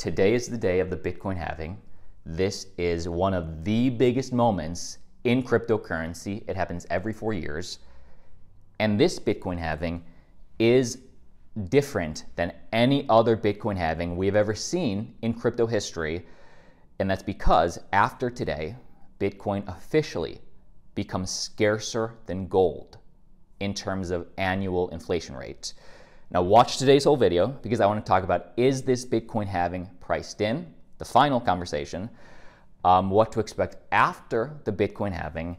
Today is the day of the Bitcoin halving. This is one of the biggest moments in cryptocurrency. It happens every 4 years. And this Bitcoin halving is different than any other Bitcoin halving we've ever seen in crypto history. And that's because after today, Bitcoin officially becomes scarcer than gold in terms of annual inflation rate. Now watch today's whole video because I want to talk about, is this Bitcoin halving priced in? The final conversation, what to expect after the Bitcoin halving.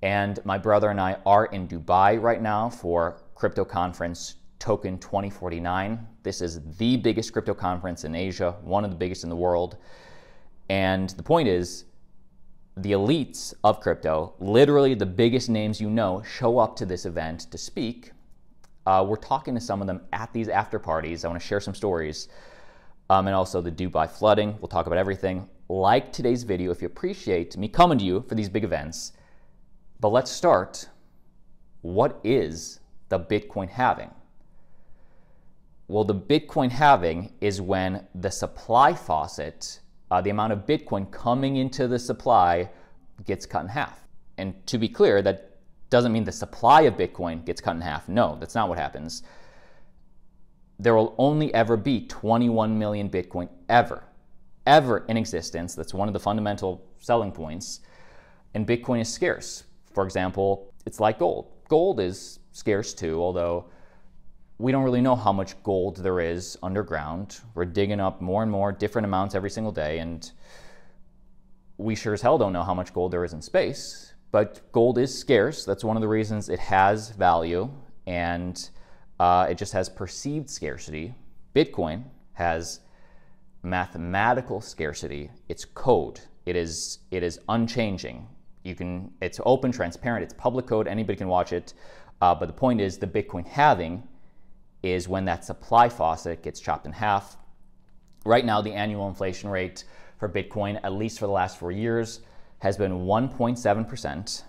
And my brother and I are in Dubai right now for crypto conference Token 2049. This is the biggest crypto conference in Asia, one of the biggest in the world. And the point is, the elites of crypto, literally the biggest names you know, show up to this event to speak. We're talking to some of them at these after parties. I want to share some stories. And also the Dubai flooding. We'll talk about everything. Like today's video if you appreciate me coming to you for these big events. But let's start. What is the Bitcoin halving? Well, the Bitcoin halving is when the supply faucet, the amount of Bitcoin coming into the supply, gets cut in half. And to be clear, that doesn't mean the supply of Bitcoin gets cut in half. No, that's not what happens. There will only ever be 21 million Bitcoin ever in existence. That's one of the fundamental selling points. And Bitcoin is scarce. For example, it's like gold. Gold is scarce too, although we don't really know how much gold there is underground. We're digging up more and more different amounts every single day, and we sure as hell don't know how much gold there is in space. But gold is scarce. That's one of the reasons it has value, and it just has perceived scarcity. Bitcoin has mathematical scarcity. It's code. It is unchanging. It's open, transparent. It's public code. Anybody can watch it. But the point is, the Bitcoin halving is when that supply faucet gets chopped in half. Right now, the annual inflation rate for Bitcoin, at least for the last 4 years, has been 1.7%,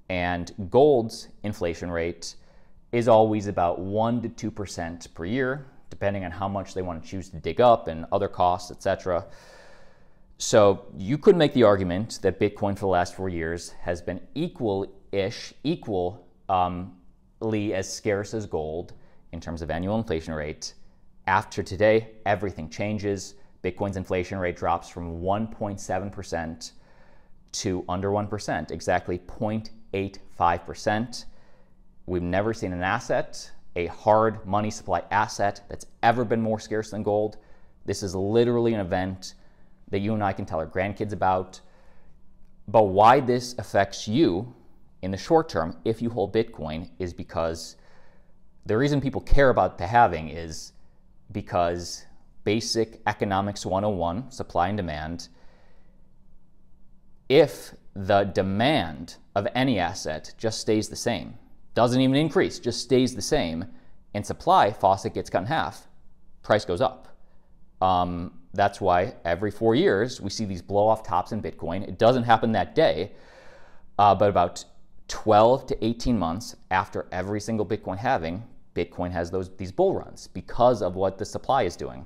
and gold's inflation rate is always about 1 to 2% per year, depending on how much they want to choose to dig up and other costs, etc. So you could make the argument that Bitcoin for the last 4 years has been equally as scarce as gold in terms of annual inflation rate. After today, everything changes. Bitcoin's inflation rate drops from 1.7% to under 1%, exactly 0.85%. We've never seen an asset, a hard money supply asset, that's ever been more scarce than gold. This is literally an event that you and I can tell our grandkids about. But why this affects you in the short term, if you hold Bitcoin, is because the reason people care about the halving is because basic economics 101, supply and demand, if the demand of any asset just stays the same, doesn't even increase, just stays the same, and supply faucet gets cut in half, price goes up. That's why every 4 years we see these blow off tops in Bitcoin. It doesn't happen that day, but about 12 to 18 months after every single Bitcoin halving, Bitcoin has these bull runs because of what the supply is doing.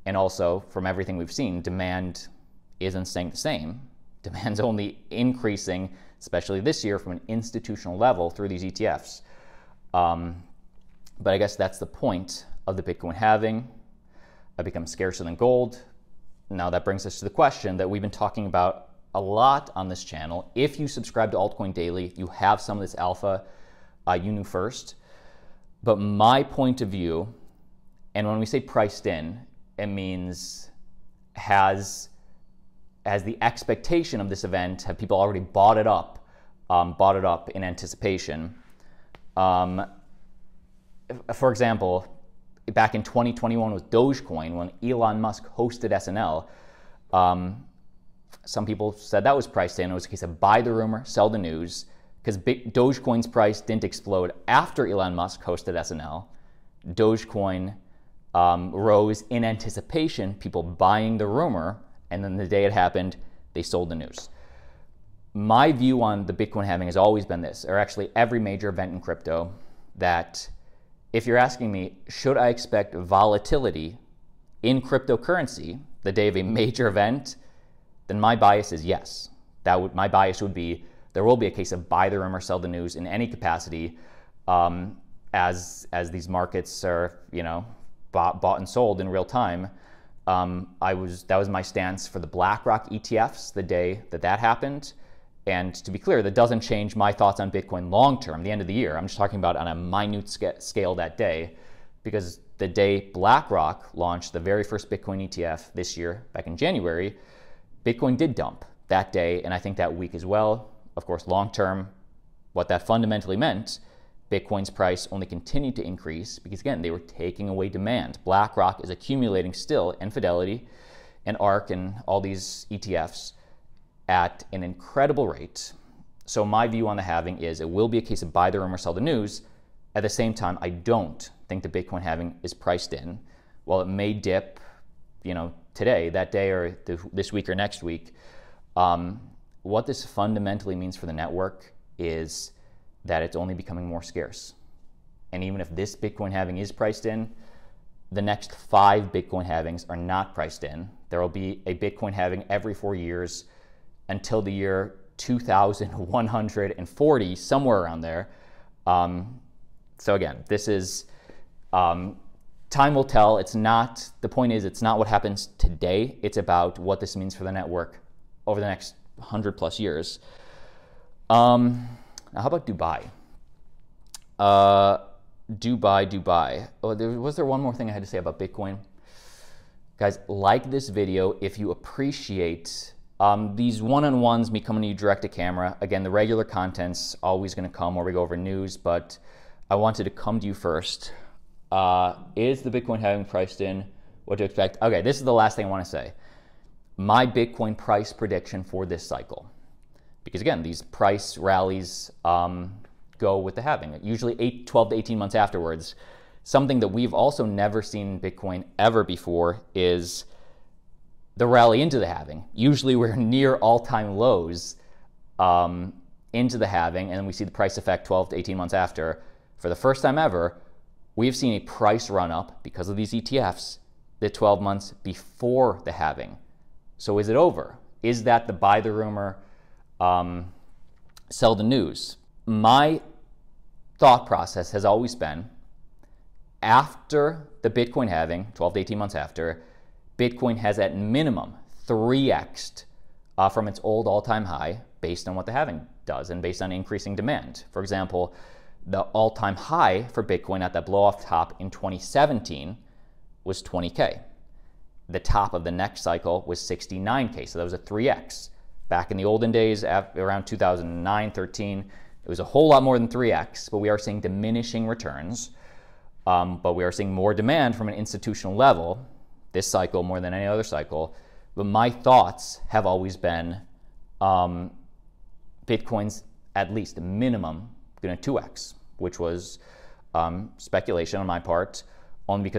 And also, from everything we've seen, demand isn't staying the same. Demand's only increasing, especially this year, from an institutional level through these ETFs. But I guess that's the point of the Bitcoin halving. It becomes scarcer than gold. Now that brings us to the question that we've been talking about a lot on this channel. If you subscribe to Altcoin Daily, you have some of this alpha you knew first. But my point of view, and when we say priced in, it means has the expectation of this event, have people already bought it up in anticipation. For example, back in 2021 with Dogecoin, when Elon Musk hosted SNL, some people said that was priced in. It was a case of buy the rumor, sell the news, because Dogecoin's price didn't explode after Elon Musk hosted SNL. Dogecoin rose in anticipation, people buying the rumor, and then the day it happened, they sold the news. My view on the Bitcoin halving has always been this, or actually every major event in crypto, that if you're asking me, should I expect volatility in cryptocurrency, the day of a major event, then my bias is yes. My bias would be there will be a case of buy the rumor, sell the news in any capacity, as these markets are, bought and sold in real time. That was my stance for the BlackRock ETFs the day that happened. And to be clear, that doesn't change my thoughts on Bitcoin long term, the end of the year. I'm just talking about on a minute scale that day, because the day BlackRock launched the very first Bitcoin ETF this year, back in January, Bitcoin did dump that day, and I think that week as well. Of course, long term, what that fundamentally meant, Bitcoin's price only continued to increase because, again, they were taking away demand. BlackRock is accumulating still, and Fidelity and ARK and all these ETFs at an incredible rate. So my view on the halving is it will be a case of buy the rumor, sell the news. At the same time, I don't think the Bitcoin halving is priced in. While it may dip, today, that day, or this week or next week, what this fundamentally means for the network is that it's only becoming more scarce. And even if this Bitcoin halving is priced in, the next 5 Bitcoin halvings are not priced in. There will be a Bitcoin halving every 4 years until the year 2140, somewhere around there. So again, this is, time will tell. The point is, it's not what happens today. It's about what this means for the network over the next 100+ years. Now, how about Dubai? Dubai. Oh, was there one more thing I had to say about Bitcoin? Guys, like this video if you appreciate these one-on-ones, me coming to you direct to camera. Again, the regular content's always going to come where we go over news, but I wanted to come to you first. Is the Bitcoin halving priced in? What to expect? Okay, this is the last thing I want to say. My Bitcoin price prediction for this cycle. Because again, these price rallies go with the halving, usually 12 to 18 months afterwards. Something that we've also never seen Bitcoin ever before is the rally into the halving. Usually we're near all-time lows into the halving, and then we see the price effect 12 to 18 months after. For the first time ever, we've seen a price run up because of these ETFs the 12 months before the halving. So is it over? Is that the buy the rumor, sell the news? My thought process has always been, after the Bitcoin halving, 12 to 18 months after, Bitcoin has at minimum 3x'd from its old all-time high based on what the halving does and based on increasing demand. For example, the all-time high for Bitcoin at that blow-off top in 2017 was 20K. The top of the next cycle was 69K, so that was a 3x. Back in the olden days, around 2009, 13, it was a whole lot more than 3x, but we are seeing diminishing returns. But we are seeing more demand from an institutional level this cycle more than any other cycle. But my thoughts have always been Bitcoin's at least minimum going to 2x, which was speculation on my part, only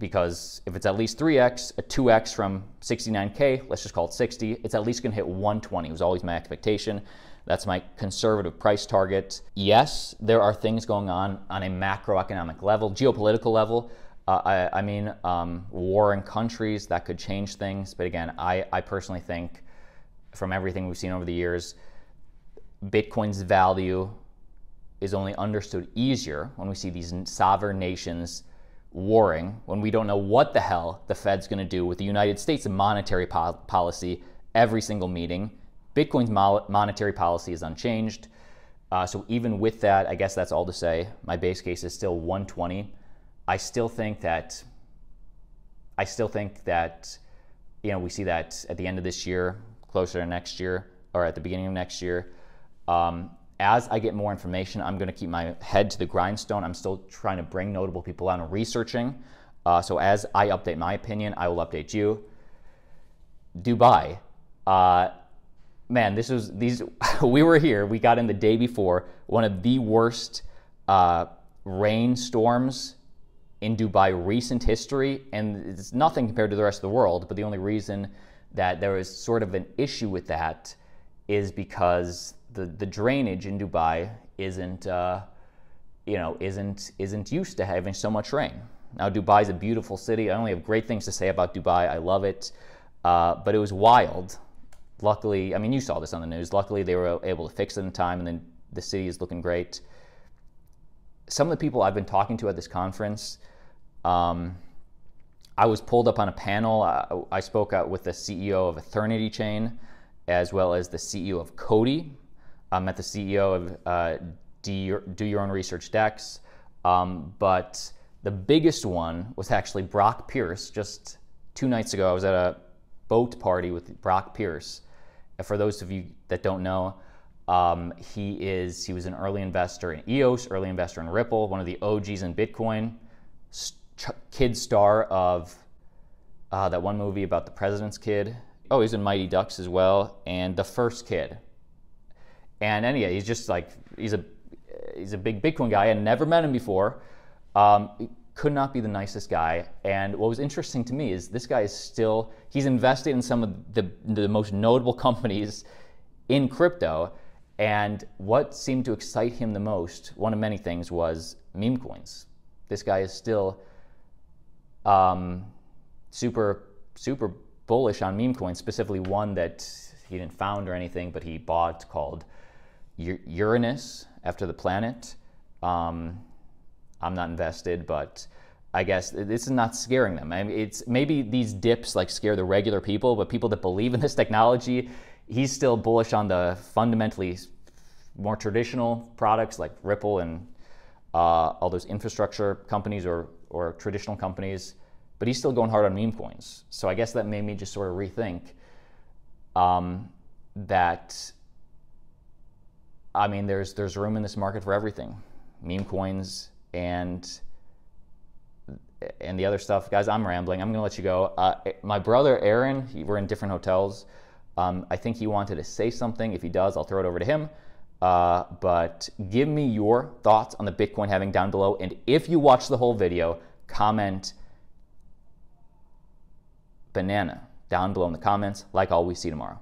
because if it's at least 3x, a 2x from 69K, let's just call it 60, it's at least going to hit 120. It was always my expectation. That's my conservative price target. Yes, there are things going on a macroeconomic level, geopolitical level. I mean, war in countries that could change things. But again, I personally think from everything we've seen over the years, Bitcoin's value is only understood easier when we see these sovereign nations warring, when we don't know what the hell the Fed's going to do with the United States monetary policy every single meeting. Bitcoin's monetary policy is unchanged. So even with that, I guess that's all to say. My base case is still 120. I still think that we see that at the end of this year, closer to next year, or at the beginning of next year. As I get more information, I'm going to keep my head to the grindstone. I'm still trying to bring notable people out and researching. So as I update my opinion, I will update you. Dubai. Man, we were here. We got in the day before one of the worst rainstorms in Dubai recent history, and it's nothing compared to the rest of the world. But the only reason that there is sort of an issue with that is because the drainage in Dubai isn't used to having so much rain. Now, Dubai is a beautiful city. I only have great things to say about Dubai. I love it. But it was wild. Luckily, I mean, you saw this on the news. Luckily, they were able to fix it in time, and then the city is looking great. Some of the people I've been talking to at this conference, I was pulled up on a panel. I spoke out with the CEO of Eternity Chain, as well as the CEO of Cody. I met the CEO of Do Your Own Research Dex. But the biggest one was actually Brock Pierce. Just 2 nights ago, I was at a boat party with Brock Pierce. For those of you that don't know, he was an early investor in EOS, early investor in Ripple, one of the OGs in Bitcoin, kid star of that one movie about the president's kid. Oh, he's in Mighty Ducks as well, and The First Kid. And anyway, he's just like, he's a big Bitcoin guy. I had never met him before. He could not be the nicest guy. And what was interesting to me is this guy is still, he's invested in some of the most notable companies in crypto. And what seemed to excite him the most, one of many things, was meme coins. This guy is still super bullish on meme coins, specifically one that he didn't found or anything, but he bought called Uranus, after the planet. I'm not invested, but I guess this is not scaring them. I mean, it's maybe these dips like scare the regular people, but people that believe in this technology, he's still bullish on the fundamentally more traditional products like Ripple and all those infrastructure companies or traditional companies, but he's still going hard on meme coins. So I guess that made me just sort of rethink that, I mean, there's room in this market for everything. Meme coins and the other stuff. Guys, I'm rambling. I'm going to let you go. My brother, Aaron, we're in different hotels. I think he wanted to say something. If he does, I'll throw it over to him. But give me your thoughts on the Bitcoin halving down below. And if you watch the whole video, comment banana down below in the comments. Like always, see you tomorrow.